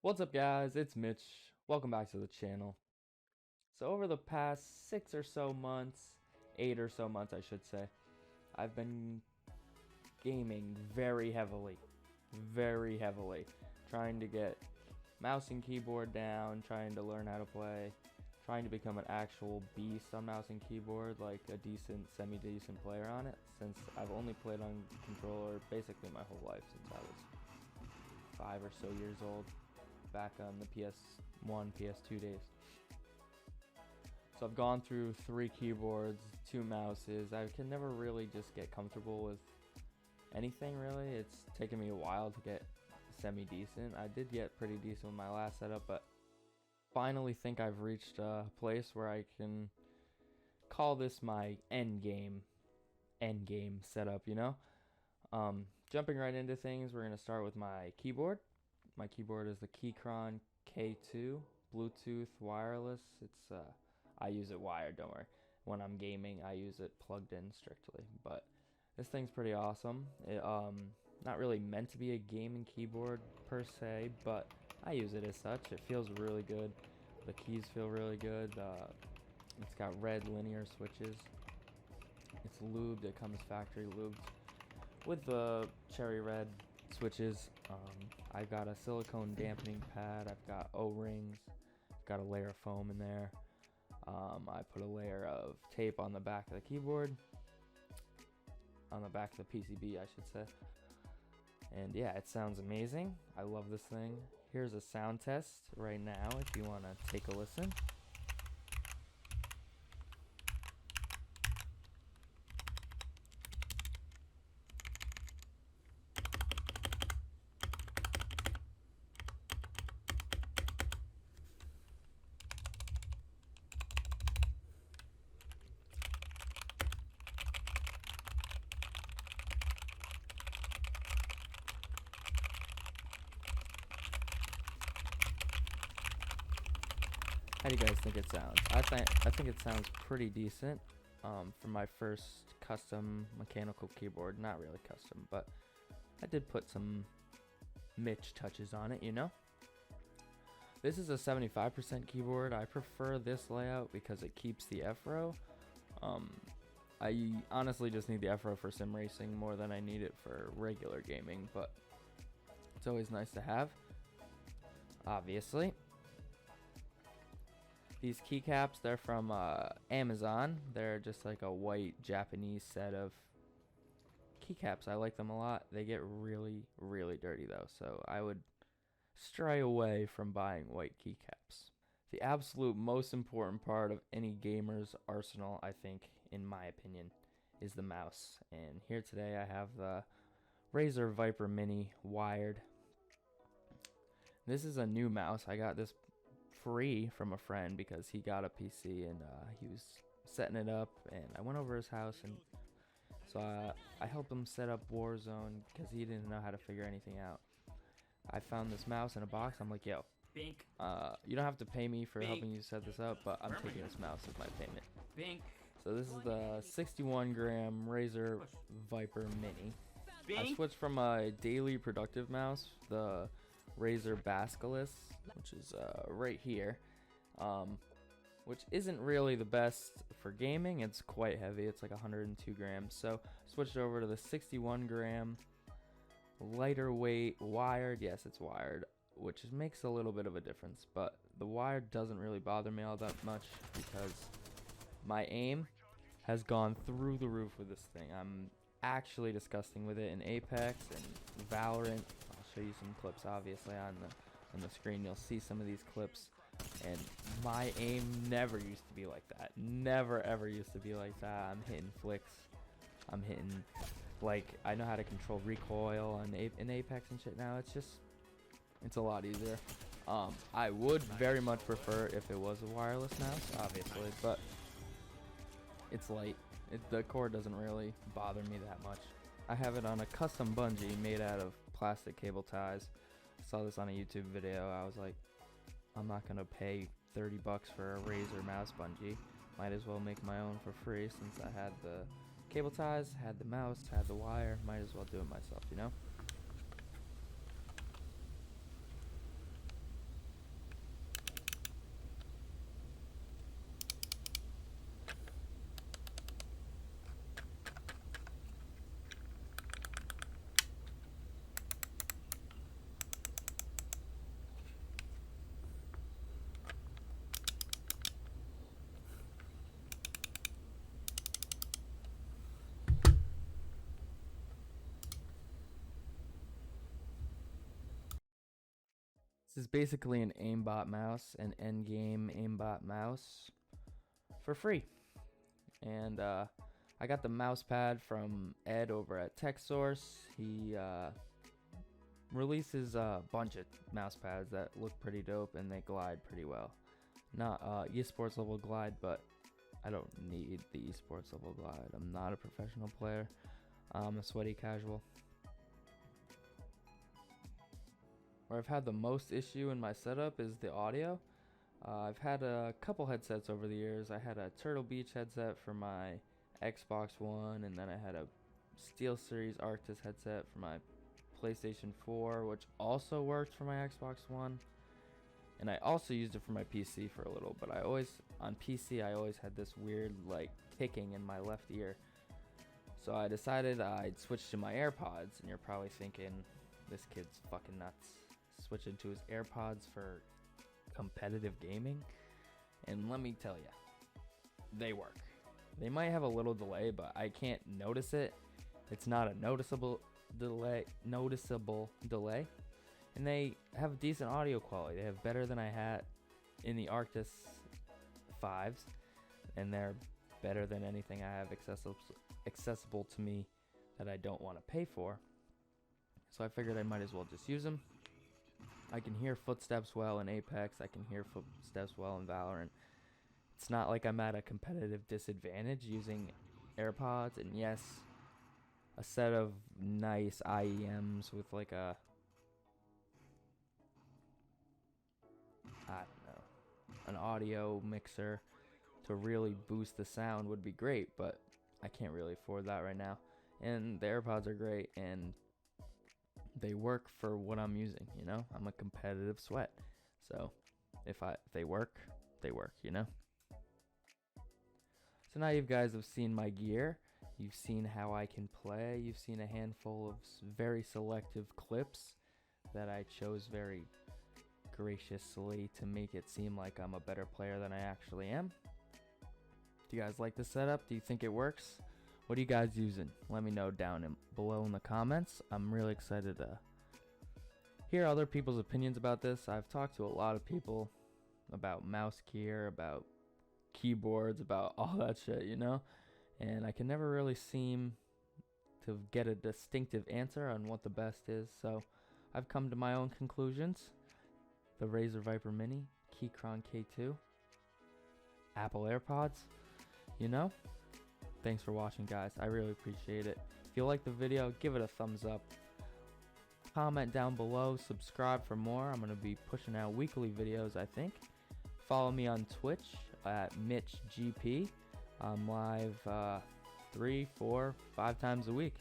What's up, guys? It's Mitch. Welcome back to the channel. So over the past 6 or so months, 8 or so months I should say, I've been gaming very heavily, trying to get mouse and keyboard down, trying to learn how to play, trying to become an actual beast on mouse and keyboard, like a decent, semi-decent player on it, since I've only played on controller basically my whole life since I was 5 or so years old, back on the PS1, PS2 days. So I've gone through 3 keyboards, 2 mouses. I can never really just get comfortable with anything really. It's taken me a while to get semi-decent. I did get pretty decent with my last setup, but finally think I've reached a place where I can call this my end game setup, you know? Jumping right into things, we're going to start with my keyboard. My keyboard is the Keychron K2 Bluetooth wireless. I use it wired, don't worry. When I'm gaming, I use it plugged in strictly. But this thing's pretty awesome. Not really meant to be a gaming keyboard per se, but I use it as such. It feels really good. The keys feel really good. It's got red linear switches. It's lubed. It comes factory lubed with the cherry red switches. I've got a silicone dampening pad. I've got O-rings. I've got a layer of foam in there. I put a layer of tape on the back of the keyboard, on the back of the PCB, I should say. And yeah, it sounds amazing. I love this thing. Here's a sound test right now if you want to take a listen. How do you guys think it sounds? I think it sounds pretty decent for my first custom mechanical keyboard. Not really custom, but I did put some Mitch touches on it, you know? This is a 75% keyboard. I prefer this layout because it keeps the F-row. I honestly just need the F-row for sim racing more than I need it for regular gaming, but it's always nice to have, obviously. These keycaps, they're from Amazon. They're just like a white Japanese set of keycaps. I like them a lot. They get really dirty though, so I would stray away from buying white keycaps. The absolute most important part of any gamer's arsenal, I think, in my opinion, is the mouse. And here today I have the Razer Viper Mini wired. This is a new mouse. I got this free from a friend because he got a PC and he was setting it up, and I went over his house, and so I helped him set up Warzone because he didn't know how to figure anything out. I found this mouse in a box. I'm like, yo, Bink. You don't have to pay me for Bink. helping you set this up, but I'm taking this mouse as my payment. Bink. So this is the 61 gram Razer Viper Mini. Bink. I switched from my daily productive mouse, the Razer Basculus, which is right here, which isn't really the best for gaming. It's quite heavy. It's like 102 grams. So switched over to the 61 gram lighter weight wired. Yes, it's wired, which makes a little bit of a difference, but the wire doesn't really bother me all that much because my aim has gone through the roof with this thing. I'm actually disgusting with it in Apex and Valorant. I'll show you some clips obviously on the screen. You'll see some of these clips, and my aim never used to be like that. Never ever used to be like that. I'm hitting flicks. I'm hitting, like, I know how to control recoil in Apex and shit now. It's a lot easier. I would very much prefer if it was a wireless mouse, obviously, but it's light. The cord doesn't really bother me that much. I have it on a custom bungee made out of plastic cable ties. I saw this on a YouTube video. I was like, I'm not gonna pay 30 bucks for a Razer mouse bungee. Might as well make my own for free since I had the cable ties, had the mouse, had the wire. Might as well do it myself, you know? This is basically an aimbot mouse, an endgame aimbot mouse for free. And I got the mouse pad from Ed over at TechSource. He releases a bunch of mouse pads that look pretty dope and they glide pretty well. Not esports level glide, but I don't need the esports level glide. I'm not a professional player. I'm a sweaty casual. Where I've had the most issue in my setup is the audio. I've had a couple headsets over the years. I had a Turtle Beach headset for my Xbox One, and then I had a SteelSeries Arctis headset for my PlayStation 4, which also worked for my Xbox One. And I also used it for my PC for a little, but on PC I always had this weird like ticking in my left ear. So I decided I'd switch to my AirPods, and you're probably thinking, this kid's fucking nuts. Switching to his AirPods for competitive gaming. And let me tell you, they work. They might have a little delay, but I can't notice it. It's not a noticeable delay. And they have decent audio quality. They have better than I had in the Arctis 5s, and they're better than anything I have accessible to me that I don't want to pay for. So I figured I might as well just use them. I can hear footsteps well in Apex. I can hear footsteps well in Valorant. It's not like I'm at a competitive disadvantage using AirPods. And yes, a set of nice IEMs with like a, I don't know, an audio mixer to really boost the sound would be great, but I can't really afford that right now. And the AirPods are great, and they work for what I'm using, you know? I'm a competitive sweat. So if they work, you know? So now you guys have seen my gear. You've seen how I can play. You've seen a handful of very selective clips that I chose very graciously to make it seem like I'm a better player than I actually am. Do you guys like the setup? Do you think it works? What are you guys using? Let me know down below in the comments. I'm really excited to hear other people's opinions about this. I've talked to a lot of people about mouse gear, about keyboards, about all that shit, you know? And I can never really seem to get a distinctive answer on what the best is. So I've come to my own conclusions. The Razer Viper Mini, Keychron K2, Apple AirPods, you know? Thanks for watching, guys. I really appreciate it. If you like the video, give it a thumbs up. Comment down below. Subscribe for more. I'm going to be pushing out weekly videos, I think. Follow me on Twitch at MitchGP. I'm live 3, 4, 5 times a week.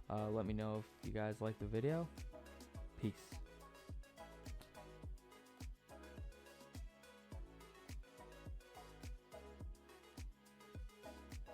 Let me know if you guys like the video. Peace.